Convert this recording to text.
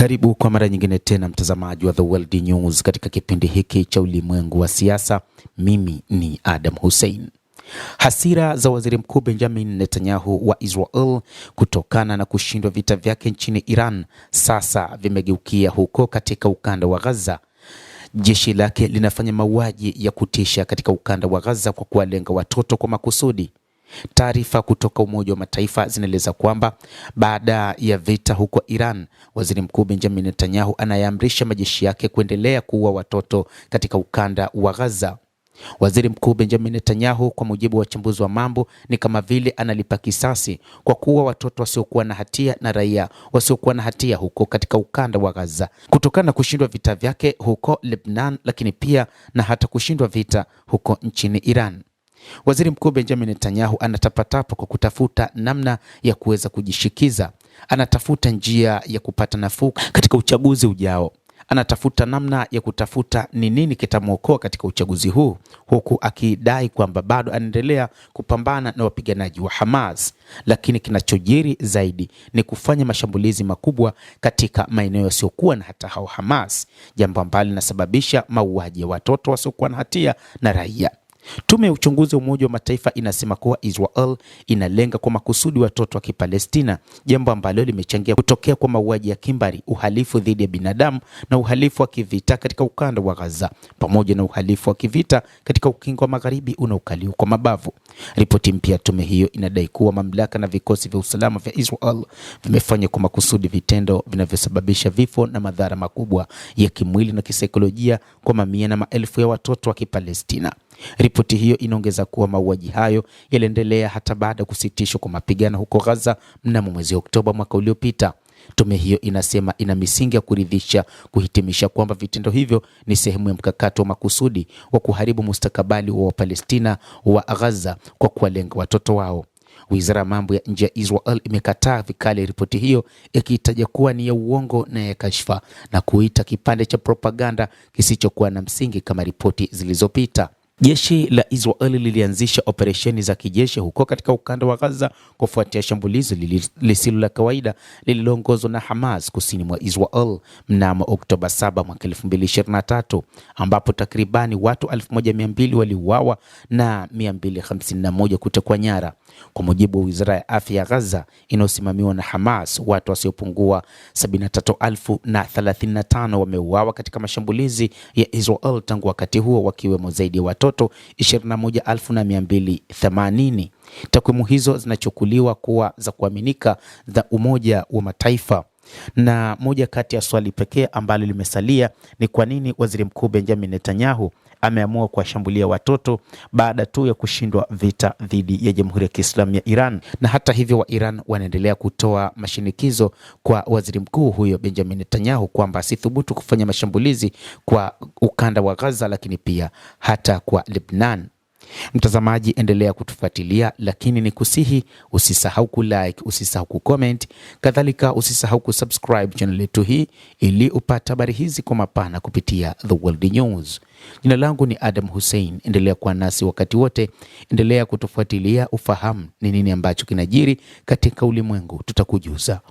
Karibu kwa mara nyingine tena mtazamaji wa The World News katika kipindi hiki cha ulimwengu wa siasa. Mimi ni Adam Hussein. Hasira za Waziri Mkuu Benjamin Netanyahu wa Israel kutokana na kushindwa vita vyake nchini Iran sasa vimegeukia huko katika ukanda wa Gaza. Jeshi lake linafanya mauaji ya kutisha katika ukanda wa Gaza kwa kuwalenga watoto kwa makusudi. Taarifa kutoka Umoja wa Mataifa zinaeleza kwamba baada ya vita huko Iran, Waziri Mkuu Benjamin Netanyahu anayeamrisha majeshi yake kuendelea kuua watoto katika ukanda wa Gaza. Waziri Mkuu Benjamin Netanyahu, kwa mujibu wa wachambuzi wa mambo, ni kama vile analipa kisasi kwa kuua watoto wasiokuwa na hatia na raia wasiokuwa na hatia huko katika ukanda wa Gaza, kutokana na kushindwa vita vyake huko Lebanon, lakini pia na hata kushindwa vita huko nchini Iran. Waziri Mkuu Benjamin Netanyahu anatapatapa kwa kutafuta namna ya kuweza kujishikiza. Anatafuta njia ya kupata nafuu katika uchaguzi ujao. Anatafuta namna ya kutafuta ni nini kitamwokoa katika uchaguzi huu, huku akidai kwamba bado anaendelea kupambana na wapiganaji wa Hamas. Lakini kinachojiri zaidi ni kufanya mashambulizi makubwa katika maeneo yasiyokuwa na hata hao Hamas, jambo ambalo linasababisha mauaji ya watoto wasiokuwa na hatia na raia. Tume ya uchunguzi wa Umoja wa Mataifa inasema kuwa Israel inalenga kwa makusudi watoto wa Kipalestina, jambo ambalo limechangia kutokea kwa mauaji ya kimbari, uhalifu dhidi ya binadamu na uhalifu wa kivita katika ukanda wa Gaza, pamoja na uhalifu wa kivita katika ukingo wa Magharibi unaokaliwa kwa mabavu. Ripoti mpya ya tume hiyo inadai kuwa mamlaka na vikosi vya usalama vya Israel vimefanya kwa makusudi vitendo vinavyosababisha vifo na madhara makubwa ya kimwili na kisaikolojia kwa mamia na maelfu ya watoto wa Kipalestina. Ripoti hiyo inaongeza kuwa mauaji hayo yaliendelea hata baada ya kusitishwa kwa mapigano huko Gaza mnamo mwezi Oktoba mwaka uliopita. Tume hiyo inasema ina misingi ya kuridhisha kuhitimisha kwamba vitendo hivyo ni sehemu ya mkakati wa makusudi wa kuharibu mustakabali wa Wapalestina wa Gaza kwa kuwalenga watoto wao. Wizara ya mambo ya nje ya Israel imekataa vikali ripoti hiyo, ikitaja kuwa ni ya uongo na ya kashfa na kuita kipande cha propaganda kisichokuwa na msingi kama ripoti zilizopita. Jeshi la Israeli lilianzisha operesheni za kijeshi huko katika ukanda wa Gaza kufuatia shambulizi lisilo la kawaida lililoongozwa na Hamas kusini mwa Israel mnamo Oktoba 7 mwaka 2023, ambapo takribani watu 1200 waliuawa na 251 kutekwa nyara. Kwa mujibu wa Wizara ya Afya ya Gaza inayosimamiwa na Hamas, watu wasiopungua 73,035 wameuawa katika mashambulizi ya Israel tangu wakati huo, wakiwemo zaidi ya watoto 21,280. Takwimu hizo zinachukuliwa kuwa za kuaminika za Umoja wa Mataifa. Na moja kati ya swali pekee ambalo limesalia ni kwa nini Waziri Mkuu Benjamin Netanyahu ameamua kuwashambulia watoto baada tu ya kushindwa vita dhidi ya Jamhuri ya Kiislamu ya Iran. Na hata hivyo wa Iran wanaendelea kutoa mashinikizo kwa Waziri Mkuu huyo Benjamin Netanyahu kwamba asithubutu kufanya mashambulizi kwa ukanda wa Gaza, lakini pia hata kwa Lebanon. Mtazamaji, endelea kutufuatilia, lakini ni kusihi usisahau kulike, usisahau kucomment, kadhalika usisahau kusubscribe channel yetu hii ili upate habari hizi kwa mapana kupitia The World News. Jina langu ni Adam Hussein. Endelea kuwa nasi wakati wote, endelea kutufuatilia ufahamu ni nini ambacho kinajiri katika ulimwengu, tutakujuza.